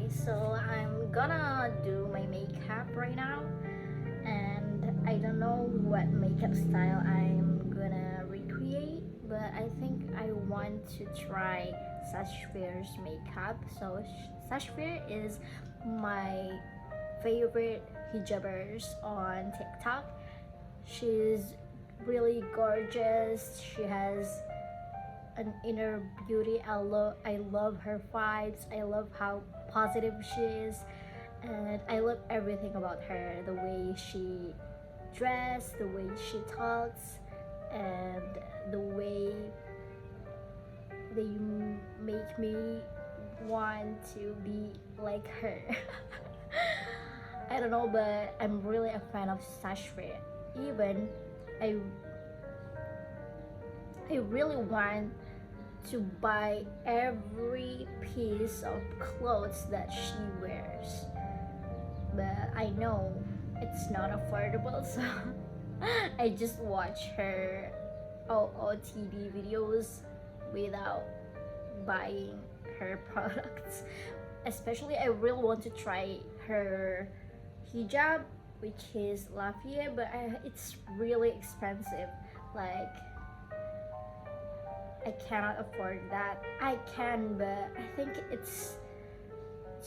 so I'm gonna do my makeup right now, and I don't know what makeup style I'm gonna recreate, but I think I want to try Sashvir's makeup. So Sashvir is my favorite hijabers on TikTok. She's really gorgeous. She has an inner beauty. I love her vibes. I love how positive she is, and I love everything about her. The way she dress, the way she talks, and the way they make me want to be like her. I don't know, but I'm really a fan of Sashre. Even I I really want to buy every piece of clothes that she wears. But I know it's not affordable, so I just watch her OOTD videos without buying her products. Especially, I really want to try her hijab, which is Lafayette, but it's really expensive. Like, I cannot afford that. I can, but I think it's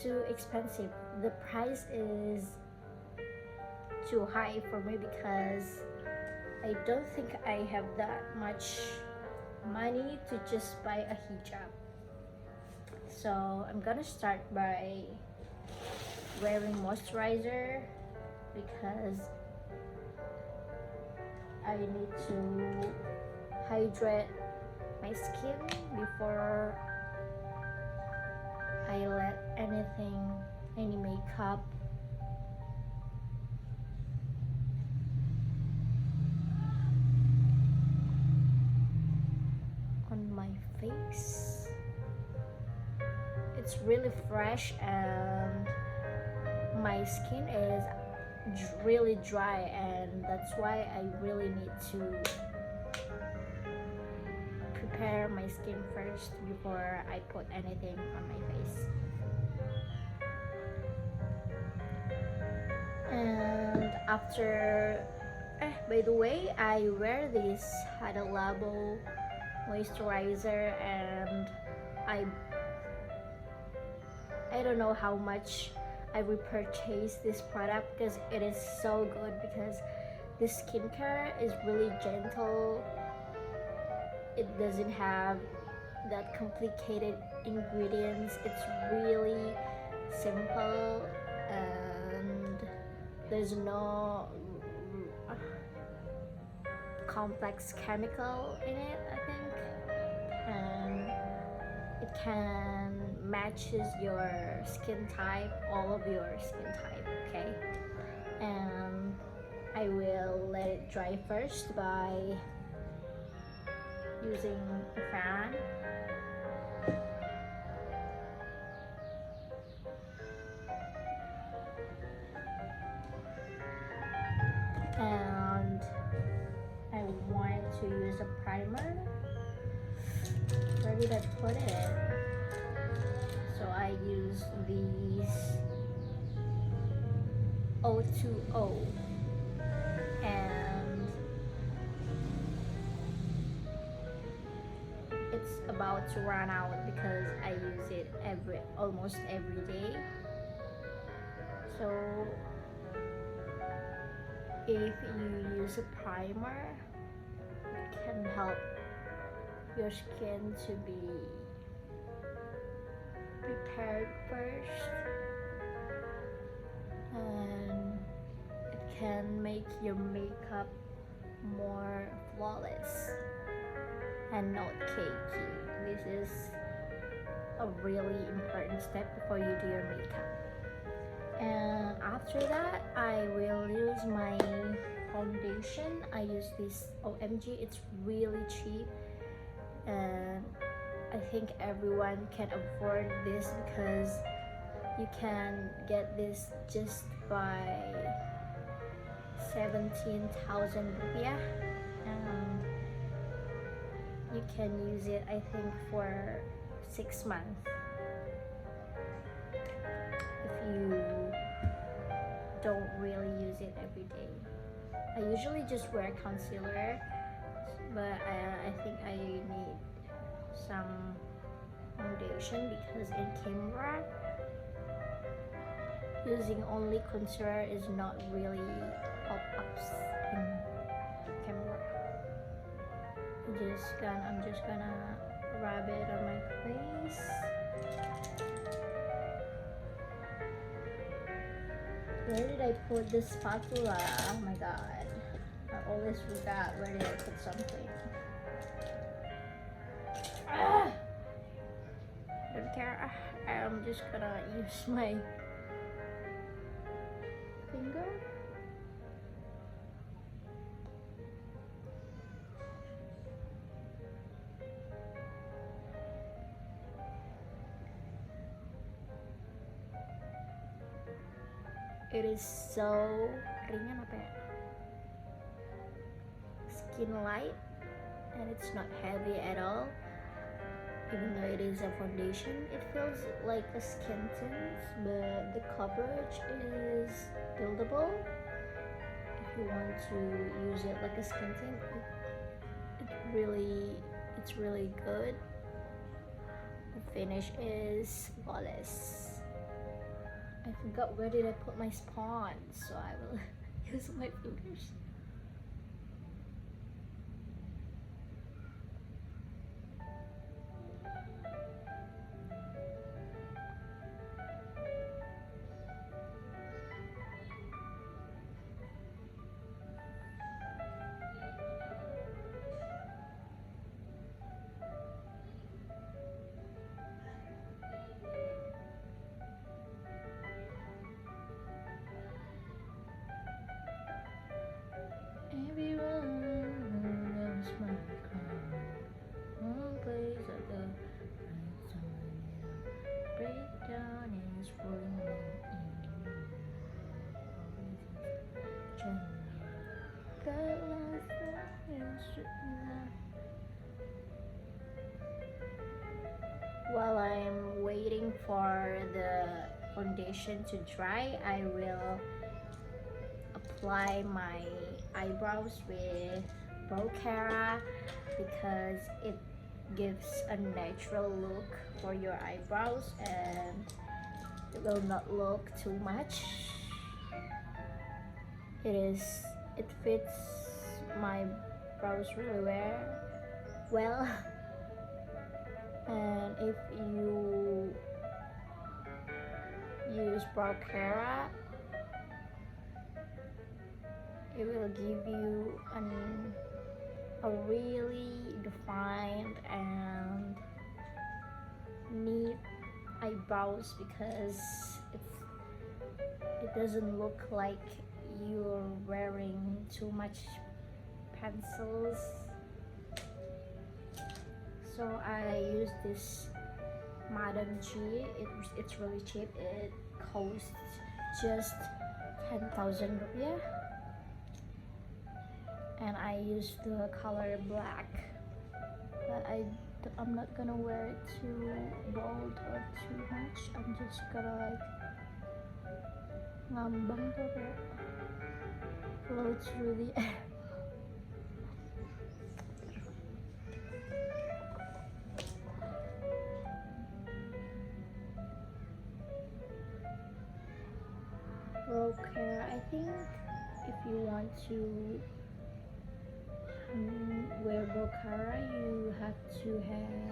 too expensive. The price is too high for me because I don't think I have that much money to just buy a hijab. So I'm gonna start by wearing moisturizer because I need to hydrate my skin before I let any makeup on my face. It's really fresh and my skin is really dry, and that's why I really need to prepare my skin first before I put anything on my face. And after, by the way, I wear this Hada Labo moisturizer, and I I don't know how much I repurchase this product because it is so good, because this skincare is really gentle. It doesn't have that complicated ingredients. It's really simple, and there's no complex chemical in it, I think. And it can matches your skin type, all of your skin type, okay? And I will let it dry first by using a fan. And I want to use a primer. Where did I put it? So I use these O2O, and it's about to run out because I use it almost every day. So if you use a primer, it can help your skin to be prepared first, and it can make your makeup more flawless and not cakey. This is a really important step before you do your makeup. And after that, I will use my foundation. I use this OMG. It's really cheap, and I think everyone can afford this because you can get this just by 17,000 rupiah, and you can use it, I think, for 6 months. don't really use it every day. I usually just wear concealer, but I think I need some foundation because in camera using only concealer is not really pop-ups in camera. I'm just gonna rub it on my face. Where did I put this spatula? Oh my god, I always forgot where did I put something. Don't care. I'm just gonna use my finger. It is so ringan apa ya? Skin light, and it's not heavy at all. Even though it is a foundation, it feels like a skin tint, but the coverage is buildable. If you want to use it like a skin tint, it's really good. The finish is flawless. I forgot where did I put my spawn, so I will use my fingers. While I'm waiting for the foundation to dry, I will apply my eyebrows with Brow Cara because it gives a natural look for your eyebrows and it will not look too much. It fits my brows really well. And if you use Brow Cara, it will give you a really defined and neat eyebrows because it doesn't look like you're wearing too much pencils. So I use this Madam G. It's really cheap. It costs just 10,000 rupiah. And I use the color black. But I'm not gonna wear it too bold or too much. I'm just gonna like ngambang tuh kayak float through the air. Brow Cara, I think if you want to wear Brow Cara, you have to have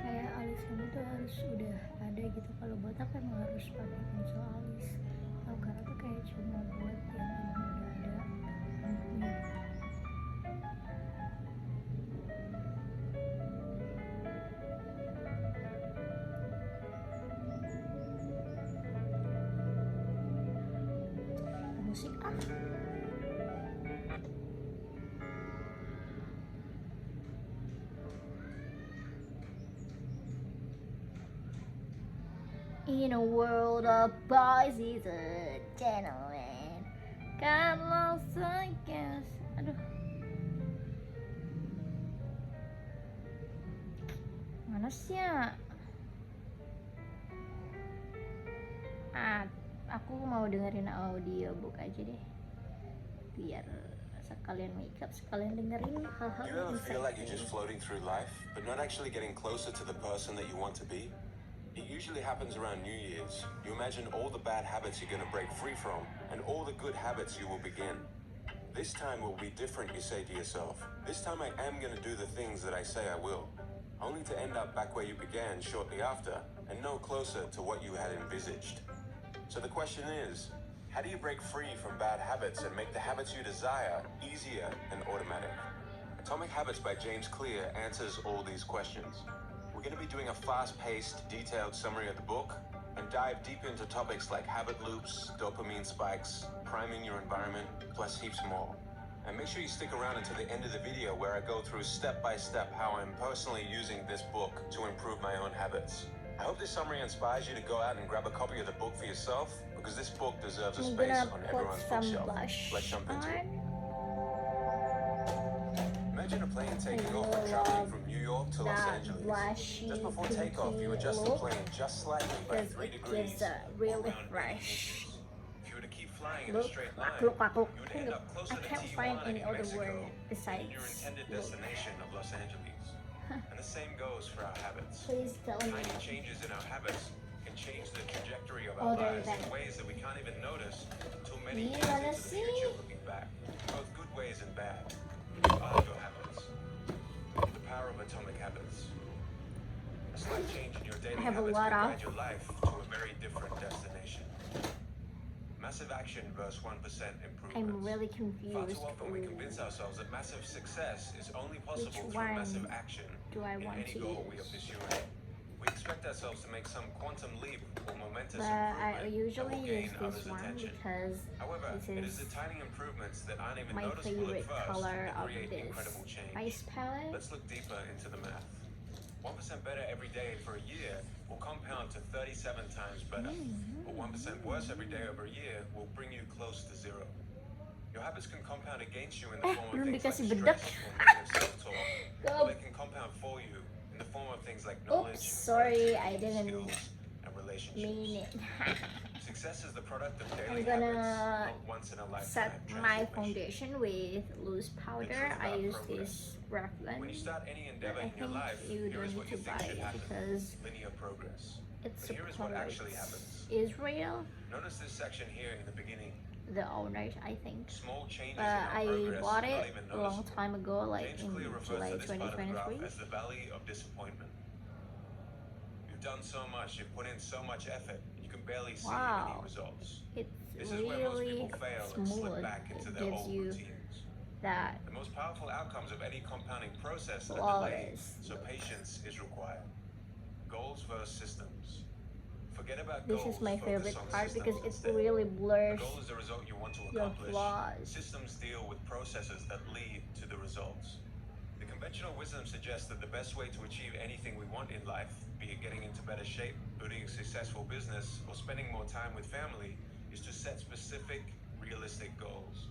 kayak alis kamu tuh harus udah ada gitu. Kalau botak emang harus pakai pensil alis. Brow Cara tuh kayak cuma buat yang emang udah ada rambutnya. Musik In a world of boys, he's a gentleman. Got lost, I guess. Aduh. panasnya. Aku mau dengerin audiobook aja deh, biar sekalian makeup, sekalian dengerin hal-hal Do you ever feel like you're insightful. just floating through life, but not actually getting closer to the person that you want to be? It usually happens around New Year's. You imagine all the bad habits you're going to break free from, and all the good habits you will begin. This time will be different, you say to yourself. This time I am going to do the things that I say I will, only to end up back where you began shortly after, and no closer to what you had envisaged. So the question is, how do you break free from bad habits and make the habits you desire easier and automatic? Atomic Habits by James Clear answers all these questions. We're going to be doing a fast-paced, detailed summary of the book and dive deep into topics like habit loops, dopamine spikes, priming your environment, plus heaps more. And make sure you stick around until the end of the video where I go through step-by-step how I'm personally using this book to improve my own habits. I hope this summary inspires you to go out and grab a copy of the book for yourself, because this book deserves a I'm space gonna on put everyone's some bookshelf. blush Let's jump into it. on. Imagine a plane taking I off and love traveling from New York to Los that Angeles. blushy, Just before takeoff, you adjust the look, plane just slightly by because 3 it degrees. gives a really around 80 fresh inches. If you were to keep flying in a look. straight line, Look. you would end up closer I to can't find Tijuana any in other Mexico word than besides your intended look. destination of Los Angeles. And the same goes for our habits. Please tell me. Tiny changes in our habits can change the trajectory of our Oh, there lives that. in ways that we can't even notice until many years Gimana into the sih? future looking back. Both good ways and bad. Are your habits. The power of atomic habits. A slight change in your daily I have a habits lot can of- guide your life to a very different destination. Massive action versus 1% improvements. I'm really Far confused. too often we convince ourselves that massive success is only possible Which through one massive action do I in want any to goal we are use? pursuing. We expect ourselves to make some quantum leap or momentous But I improvement usually that will use gain this others' one attention. because However, this it is is the tiny improvements that aren't even my noticeable favorite at first color that of create this incredible change. face palette. Let's look deeper into the math. 1% better every day for a year will compound to 37 times better. But 1% worse every day over a year will bring you close to zero. Your habits can compound against you in the form of belum things like dikasih stress bedak. or negative self-talk. Or Go. they can compound for you in the form of things like knowledge, Oops, sorry, I productivity, didn't skills, and relationships. mean it. Success is the product of I'm daily gonna habits, not once in a lifetime set my transformation. foundation with loose powder. I use this Revlon, When you start any but endeavor I in your think life, you here don't is need what you to think buy should it happen. because Linear progress. it But here is what actually happens. supports Israel, Notice this section here in the beginning. the owners, I think. Small changes But in our I progress bought are it not even a long noticeable. time ago, like James in Clear refers July to this part of the graph 2023. as the valley of disappointment. You've done so much, you've put in so much effort, you can barely see Wow. any results. It's This is where most really people fail and slip smooth. back into It their gives old you routines. that The most powerful outcomes of any compounding process are delayed, flawless. so patience is required. Goals versus systems. Forget about This goals. is my focus favorite on part because systems it instead. really A blurs goal is the result you want to your accomplish. flaws. Systems deal with processes that lead to the results. The conventional wisdom suggests that the best way to achieve anything we want in life, be it getting into better shape, building a successful business, or spending more time with family, is to set specific, realistic goals.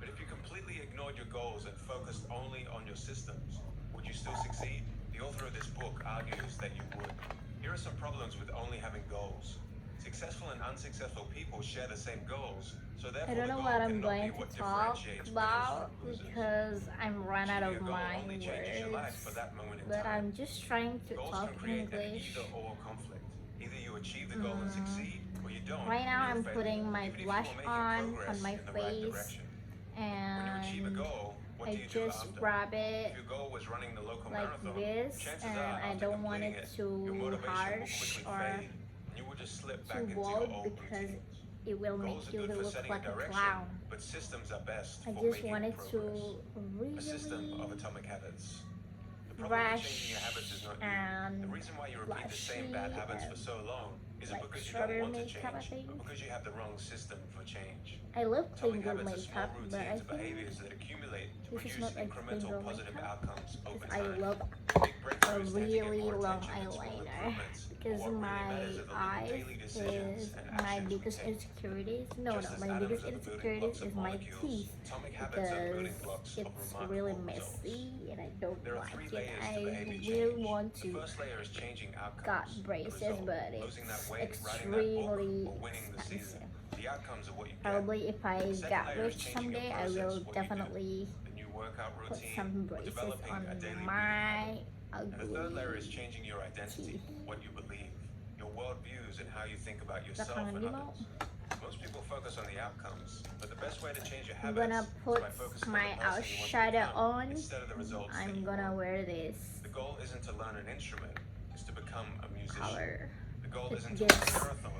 But if you completely ignored your goals and focused only on your systems, would you still succeed? The author of this book argues that you would. Here are some problems with only having goals. Successful and unsuccessful people share the same goals, so therefore I don't the know goal what I'm cannot be going what to talk differentiates winners about from losers. because I'm run out Achieving of a goal my only changes your life for words. that moment in But time. I'm just trying to Goals talk can create an English. either-or conflict. Either you achieve the goal and succeed, or you don't. Right now and I'm you're a putting failure, my even if you blush are making on progress my in the right face, direction. When you achieve a and goal, what I do you do just after? rub it If your goal was running the local like marathon, this, chances and are I after don't want completing it your too motivation will harsh quickly or fade, and you will just slip back too into bold your old because routines. it will Goals make are you good for look setting like a a direction, clown. but systems are best I for just making wanted progress. to A system of really atomic habits. The problem with changing your habits brush is not you. and The reason why you repeat the same bad blushy habits for and so long isn't like because you strawberry don't want to makeup, I change, think. but because you have the wrong system for change. I love playing Atomic with habits are small makeup, but I routines and think behaviors that accumulate to this is produce not like incremental playing with positive makeup outcomes over because I time. love Big break a throughs tend to get really more long attention than small eyeliner improvements. But because what really my matters are the little eyes daily decisions is and my actions we biggest take. insecurities. No, Just as my atoms biggest are the building insecurities blocks of is my molecules, teeth atomic habits are the because building blocks of it's remarkable really results. messy and I don't There are like three it. layers to I behavior really change. want The to first layer is changing outcomes. got The braces, result, but losing that it's weight, writing that book, extremely or winning the season. expensive. The outcomes are what you get. Probably if I The second got layer is rich changing your someday, I process, will what you do. definitely The new workout put routine, some or braces developing on a daily my and the third layer is ugly changing your identity, teeth. what you believe, your worldviews, and how you think about yourself Belakangan and di mau. others. Most people focus on the outcomes, but the best way to change your I'm habits gonna is put by focusing my on the person you want to eyeshadow become on. instead of the results that I'm you gonna want. wear this The goal isn't to learn an instrument, it's to become a musician. color. The goal It isn't to run a gives- marathon,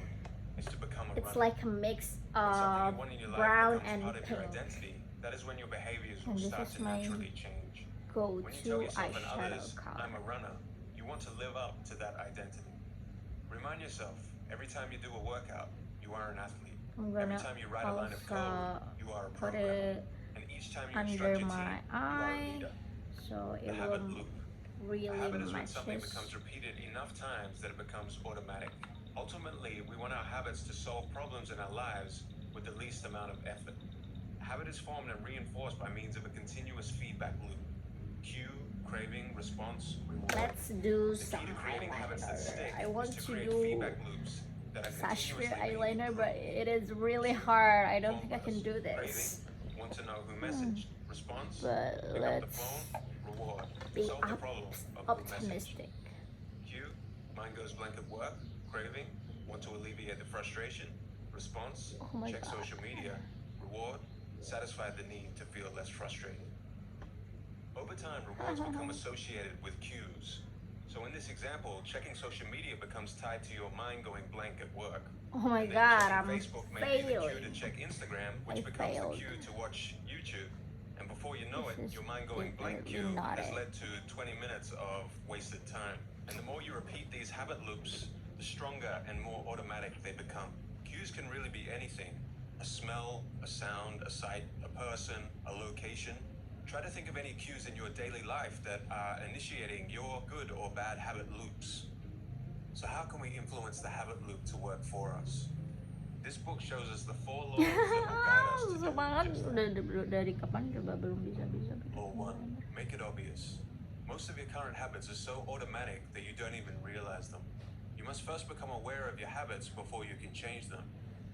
it's to become a It's runner. like a mix When something of you want in your life brown becomes and part of your pink. identity, that is when your behaviors And will this start is to my naturally change. Go When you tell to yourself and eyeshadow others, color. I'm a runner, you want to live up to that identity. Remind yourself, every time you do a workout, you are an athlete. I'm Every gonna time you write a line of code, also you are a put programmer. it And each time you under instruct your my team, you are a eye leader. so The it habit will loop. A really habit is when something matches. becomes repeated enough times that it becomes automatic. Ultimately, we want our habits to solve problems in our lives with the least amount of effort. A habit is formed and reinforced by means of a continuous feedback loop. Cue, craving, response, reward. Let's do The some key to creating habits that stick eyeliner. I want is to to create do feedback loops that are Sash continuously being eyeliner, improved. but it is really hard. I don't think I can do this. Craving, want to know who messaged, response, But pick up the let's phone, reward, be solve the problem of who messaged. optimistic. Cue, mind goes blank at work, craving, want to alleviate the frustration, response, Oh my check God. social media, reward, satisfy the need to feel less frustrated. Over time, rewards become associated with cues. So in this example, checking social media becomes tied to your mind going blank at work. Oh my And then God, checking I'm Facebook may be the cue to failing. check Instagram, which I becomes failed. the cue to watch YouTube. And before you know This it, is your mind going blank definitely cue not has it. led to 20 minutes of wasted time. And the more you repeat these habit loops, the stronger and more automatic they become. Cues can really be anything: a smell, a sound, a sight, a person, a location. Try to think of any cues in your daily life that are initiating your good or bad habit loops. So how can we influence the habit loop to work for us? This book shows us the 4 laws that will guide us to do Semangat just that. udah dari kapan coba belum bisa bikin Law 1. eyeliner. Make it obvious. Most of your current habits are so automatic that you don't even realize them. You must first become aware of your habits before you can change them.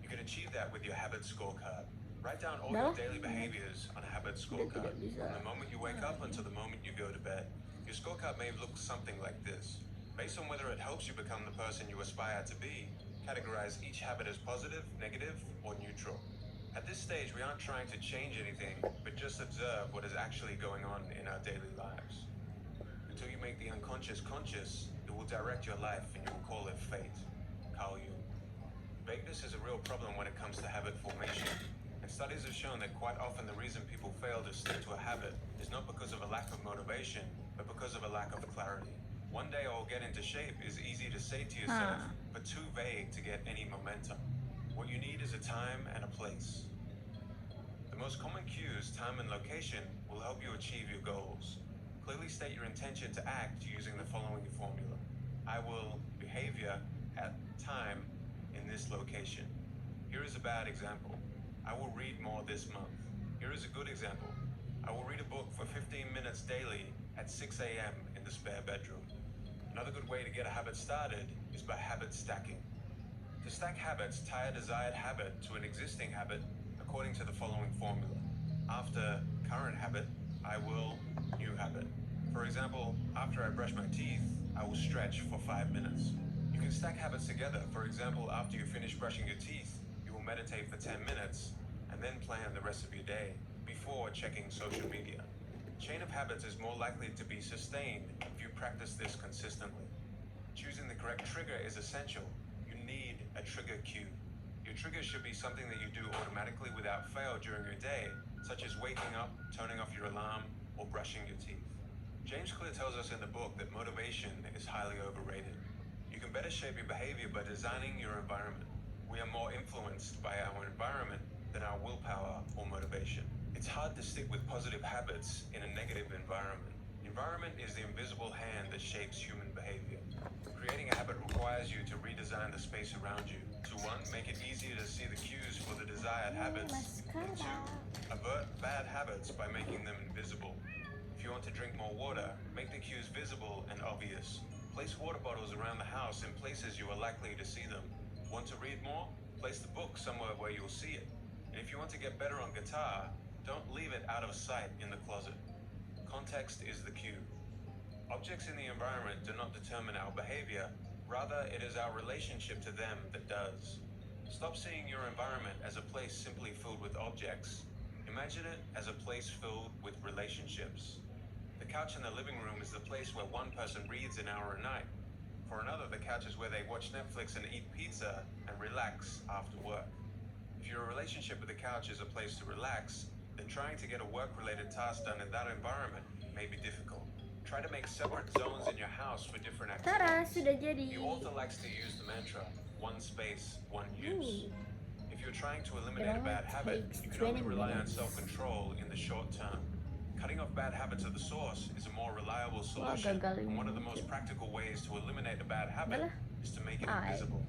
You can achieve that with your habit scorecard. Write down all your Dah. daily behaviors on a habit Udah scorecard. tidak bisa. From the moment you wake up until the moment you go to bed. Your scorecard may look something like this. Based on whether it helps you become the person you aspire to be, categorize each habit as positive, negative, or neutral. At this stage, we aren't trying to change anything, but just observe what is actually going on in our daily lives. Until you make the unconscious conscious, it will direct your life and you will call it fate. Carl Jung. Vagueness is a real problem when it comes to habit formation. And studies have shown that quite often the reason people fail to stick to a habit is not because of a lack of motivation, but because of a lack of clarity. One day I'll get into shape is easy to say to yourself, but too vague to get any momentum. What you need is a time and a place. The most common cues, time and location, will help you achieve your goals. Clearly state your intention to act using the following formula. I will behavior at time in this location. Here is a bad example. I will read more this month. Here is a good example. I will read a book for 15 minutes daily at 6 a.m. in the spare bedroom. Another good way to get a habit started is by habit stacking. To stack habits, tie a desired habit to an existing habit according to the following formula. After current habit, I will new habit. For example, after I brush my teeth, I will stretch for 5 minutes. You can stack habits together. For example, after you finish brushing your teeth, you will meditate for 10 minutes and then plan the rest of your day before checking social media. Chain of habits is more likely to be sustained if you practice this consistently. Choosing the correct trigger is essential. You need a trigger cue. Your trigger should be something that you do automatically without fail during your day, such as waking up, turning off your alarm, or brushing your teeth. James Clear tells us in the book that motivation is highly overrated. You can better shape your behavior by designing your environment. We are more influenced by our environment than our willpower or motivation. It's hard to stick with positive habits in a negative environment. Environment is the invisible hand that shapes human behavior. Creating a habit requires you to redesign the space around you. To one, make it easier to see the cues for the desired habits. And two, avert bad habits by making them invisible. If you want to drink more water, make the cues visible and obvious. Place water bottles around the house in places you are likely to see them. Want to read more? Place the book somewhere where you'll see it. And if you want to get better on guitar, don't leave it out of sight in the closet. Context is the cue. Objects in the environment do not determine our behavior, rather it is our relationship to them that does. Stop seeing your environment as a place simply filled with objects. Imagine it as a place filled with relationships. The couch in the living room is the place where one person reads an hour a night. For another, the couch is where they watch Netflix and eat pizza and relax after work. If your relationship with the couch is a place to relax, then trying to get a work-related task done in that environment may be difficult. Try to make separate zones in your house for different Tada, activities. sudah jadi. The author likes to use the mantra, one space, one use. If you're trying to eliminate a bad habit, you can only rely on self-control in the short term. Cutting off bad habits at the source is a more reliable solution, and one of the most practical ways to eliminate a bad habit is to make it invisible.